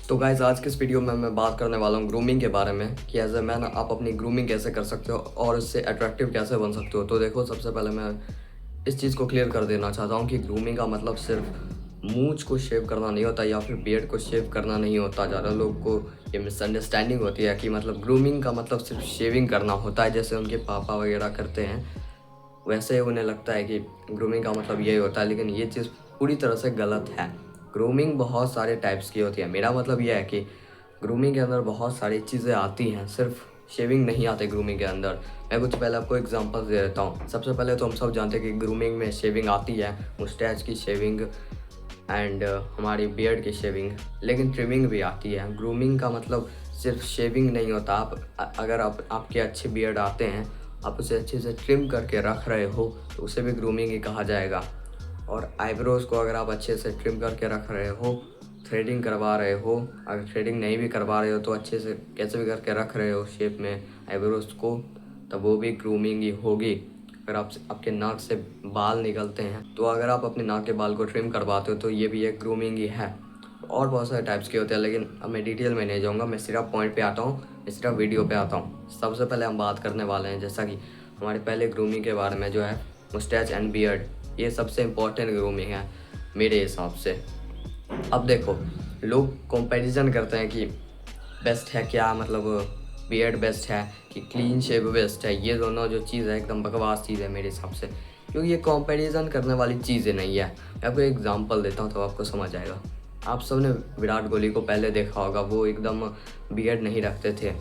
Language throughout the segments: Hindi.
तो गाइज आज के इस वीडियो में मैं बात करने वाला हूँ ग्रूमिंग के बारे में कि एज ए मैन आप अपनी ग्रूमिंग कैसे कर सकते हो और इससे अट्रैक्टिव कैसे बन सकते हो। तो देखो, सबसे पहले मैं इस चीज़ को क्लियर कर देना चाहता हूँ कि ग्रूमिंग का मतलब सिर्फ मूंछ को शेव करना नहीं होता या फिर बियर्ड को शेव करना नहीं होता। ज़्यादा लोग को ये मिसअंडरस्टैंडिंग होती है कि मतलब ग्रूमिंग का मतलब सिर्फ शेविंग करना होता है, जैसे उनके पापा वगैरह करते हैं वैसे उन्हें लगता है कि ग्रूमिंग का मतलब यही होता है, लेकिन ये चीज़ पूरी तरह से गलत है। ग्रूमिंग बहुत सारे टाइप्स की होती है। मेरा मतलब यह है कि ग्रूमिंग के अंदर बहुत सारी चीज़ें आती हैं, सिर्फ शेविंग नहीं आते ग्रूमिंग के अंदर। मैं कुछ पहले आपको एग्जांपल दे देता हूँ। सबसे पहले तो हम सब जानते हैं कि ग्रूमिंग में शेविंग आती है, मुस्टैच की शेविंग एंड हमारी बियर्ड की शेविंग, लेकिन ट्रिमिंग भी आती है। ग्रूमिंग का मतलब सिर्फ शेविंग नहीं होता। अगर आपके अच्छे बियर्ड आते हैं, आप उसे अच्छे से ट्रिम करके रख रहे हो तो उसे भी ग्रूमिंग ही कहा जाएगा। और आईब्रोज़ को अगर आप अच्छे से ट्रिम करके रख रहे हो, थ्रेडिंग करवा रहे हो, अगर थ्रेडिंग नहीं भी करवा रहे हो तो अच्छे से कैसे भी करके रख रहे हो शेप में आईब्रोज़ को, तब वो भी ग्रूमिंग ही होगी। अगर आपके नाक से बाल निकलते हैं तो अगर आप अपने नाक के बाल को ट्रिम करवाते हो तो ये भी एक ग्रूमिंग ही है। और बहुत सारे टाइप्स के होते हैं, लेकिन अब मैं डिटेल में नहीं जाऊँगा। मैं सिर्फ पॉइंट पे आता हूँ, मैं सिर्फ वीडियो पे आता हूँ। सबसे पहले हम बात करने वाले हैं जैसा कि हमारे पहले ग्रूमिंग के बारे में, जो है मुस्टैच एंड बियर्ड। ये सबसे इम्पोर्टेंट ग्रूमिंग है मेरे हिसाब से। अब देखो, लोग कंपैरिजन करते हैं कि बेस्ट है क्या, मतलब बियर्ड बेस्ट है कि क्लीन शेव बेस्ट है। ये दोनों जो चीज़ है एकदम बकवास चीज़ है मेरे हिसाब से, क्योंकि ये कंपैरिजन करने वाली चीज़ें नहीं है। मैं आपको एग्जांपल देता हूँ तो आपको समझ आएगा। आप सबने विराट कोहली को पहले देखा होगा, वो एकदम बियर्ड नहीं रखते थे,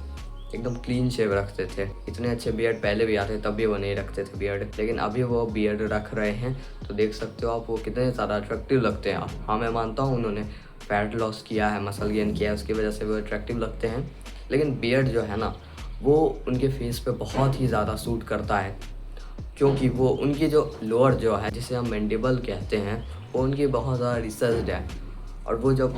एकदम क्लीन शेव रखते थे। इतने अच्छे बियर्ड पहले भी आते तब भी वो नहीं रखते थे बियर्ड, लेकिन अभी वो बियर्ड रख रहे हैं तो देख सकते हो आप वो कितने ज़्यादा अट्रैक्टिव लगते हैं। हाँ, मैं मानता हूँ उन्होंने फैट लॉस किया है, मसल गेन किया है, उसकी वजह से वो अट्रैक्टिव लगते हैं, लेकिन बियर्ड जो है ना वो उनके फेस पे बहुत ही ज़्यादा सूट करता है, क्योंकि वो उनकी जो लोअर जो है जिसे हम मैंडिबल कहते हैं वो उनकी बहुत ज़्यादा रिसर्च्ड है। और वो जब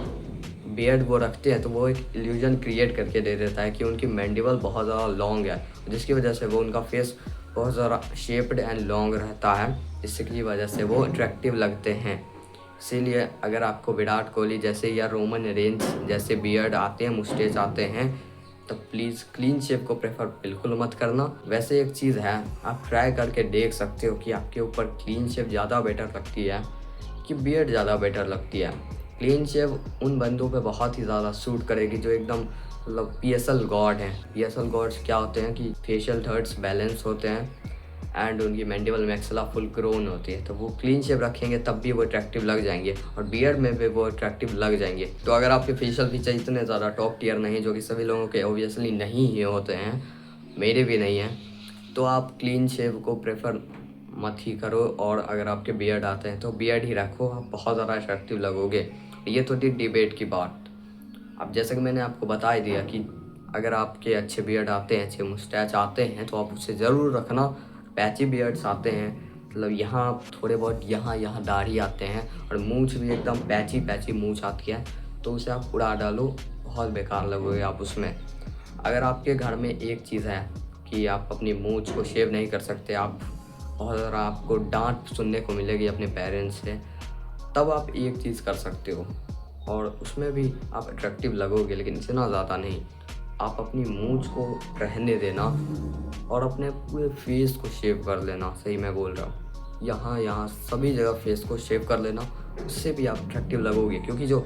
बियर्ड वो रखते हैं तो वो एक इल्यूजन क्रिएट करके दे देता है कि उनकी मैंडिबल बहुत ज़्यादा लॉन्ग है, जिसकी वजह से वो उनका फेस बहुत ज़्यादा शेप्ड एंड लॉन्ग रहता है, जिसकी वजह से वो अट्रैक्टिव लगते हैं। इसीलिए अगर आपको विराट कोहली जैसे या रोमन रेंज जैसे बियर्ड आते हैं, मुस्टेच आते हैं, तो प्लीज़ क्लीन शेव को प्रेफर बिल्कुल मत करना। वैसे एक चीज़ है, आप ट्राई करके देख सकते हो कि आपके ऊपर क्लीन शेव ज़्यादा बेटर लगती है कि बियर्ड ज़्यादा बेटर लगती है। क्लीन शेव उन बंदों पे बहुत ही ज़्यादा सूट करेगी जो एकदम मतलब पीएसएल गॉड हैं। पीएसएल गॉड्स क्या होते हैं कि फेशियल थर्ड्स बैलेंस होते हैं एंड उनकी मैंडिबल मैक्सिला फुल ग्रोन होती है, तो वो क्लीन शेव रखेंगे तब भी वो अट्रैक्टिव लग जाएंगे और बियर्ड में भी वो अट्रैक्टिव लग जाएंगे। तो अगर आपके फेशियल फीचर इतने ज़्यादा टॉप टियर नहीं, जो कि सभी लोगों के ऑब्वियसली नहीं ही होते हैं, मेरे भी नहीं हैं, तो आप क्लीन शेव को प्रेफर मत ही करो। और अगर आपके बियर्ड आते हैं तो बियर्ड ही रखो, आप बहुत ज़्यादा अट्रैक्टिव लगोगे। ये तो थी डिबेट की बात। अब जैसे कि मैंने आपको बता ही दिया कि अगर आपके अच्छे बियर्ड आते हैं, अच्छे मुस्टैच आते हैं, तो आप उसे ज़रूर रखना। पैची बियर्ड्स आते हैं, मतलब यहाँ थोड़े बहुत यहाँ दाढ़ी आते हैं और मूंछ भी एकदम पैची पैची मूंछ आती है, तो उसे आप उड़ा डालो, बहुत बेकार लगोगे आप उसमें। अगर आपके घर में एक चीज़ है कि आप अपनी मूंछ को शेव नहीं कर सकते, आप बहुत ज़्यादा आपको डांट सुनने को मिलेगी अपने पेरेंट्स से, तब आप एक चीज़ कर सकते हो और उसमें भी आप अट्रैक्टिव लगोगे, लेकिन इतना ज़्यादा नहीं। आप अपनी मूंछ को रहने देना और अपने पूरे फेस को शेव कर लेना। सही मैं बोल रहा हूँ, यहाँ सभी जगह फेस को शेव कर लेना, उससे भी आप अट्रैक्टिव लगोगे। क्योंकि जो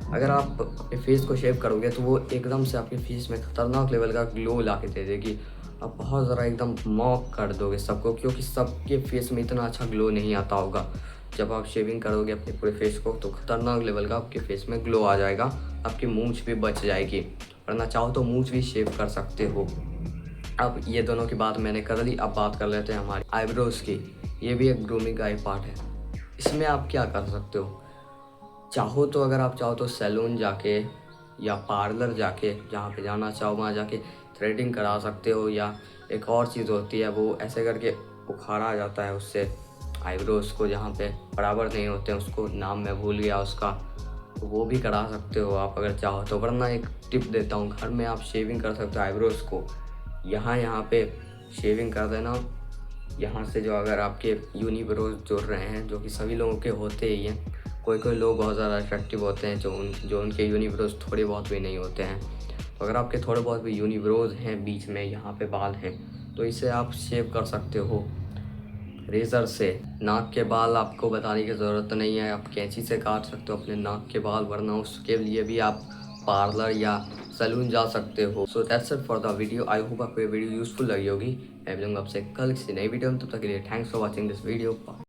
अगर आप अपने फेस को शेव करोगे तो वो एकदम से आपके फेस में खतरनाक लेवल का ग्लो ला के दे देगी। आप बहुत ज़रा एकदम मॉक कर दोगे सबको, क्योंकि सबके फेस में इतना अच्छा ग्लो नहीं आता होगा। जब आप शेविंग करोगे अपने पूरे फेस को तो खतरनाक लेवल का आपके फेस में ग्लो आ जाएगा, आपकी मूंछ भी बच जाएगी, वरना चाहो तो मूंछ भी शेव कर सकते हो। अब ये दोनों की बात मैंने कर ली, अब बात कर लेते हैं हमारी आईब्रोज़ की। ये भी एक ग्रूमिंग का ही पार्ट है। इसमें आप क्या कर सकते हो, चाहो तो अगर आप चाहो तो सैलून जाके या पार्लर जाके, जहाँ पे जाना चाहो वहाँ जाके थ्रेडिंग करा सकते हो। या एक और चीज़ होती है, वो ऐसे करके उखाड़ा जाता है उससे आईब्रोज़ को, जहाँ पे बराबर नहीं होते हैं, उसको नाम मैं भूल गया उसका, तो वो भी करा सकते हो आप अगर चाहो तो। वरना एक टिप देता हूँ, घर में आप शेविंग कर सकते हो आईब्रोज़ को। यहाँ पे शेविंग कर देना, यहाँ से जो अगर आपके यूनिब्रोज जुड़ रहे हैं, जो कि सभी लोगों के होते ही हैं, कोई कोई लोग बहुत ज़्यादा अट्रैक्टिव होते हैं जो उनके यूनिब्रोज थोड़े बहुत भी नहीं होते हैं। तो अगर आपके थोड़े बहुत भी यूनिब्रोज हैं, बीच में यहाँ पे बाल हैं, तो इसे आप शेव कर सकते हो रेज़र से। नाक के बाल आपको बताने की ज़रूरत नहीं है, आप कैंची से काट सकते हो अपने नाक के बाल, वरना उसके लिए भी आप पार्लर या सैलून जा सकते हो। So that's it for the video. I hope आपको ये वीडियो यूज़फुल लगी होगी। मैं मिलूंगा आपसे कल किसी नई वीडियो में, तब तक के लिए thanks for watching this video.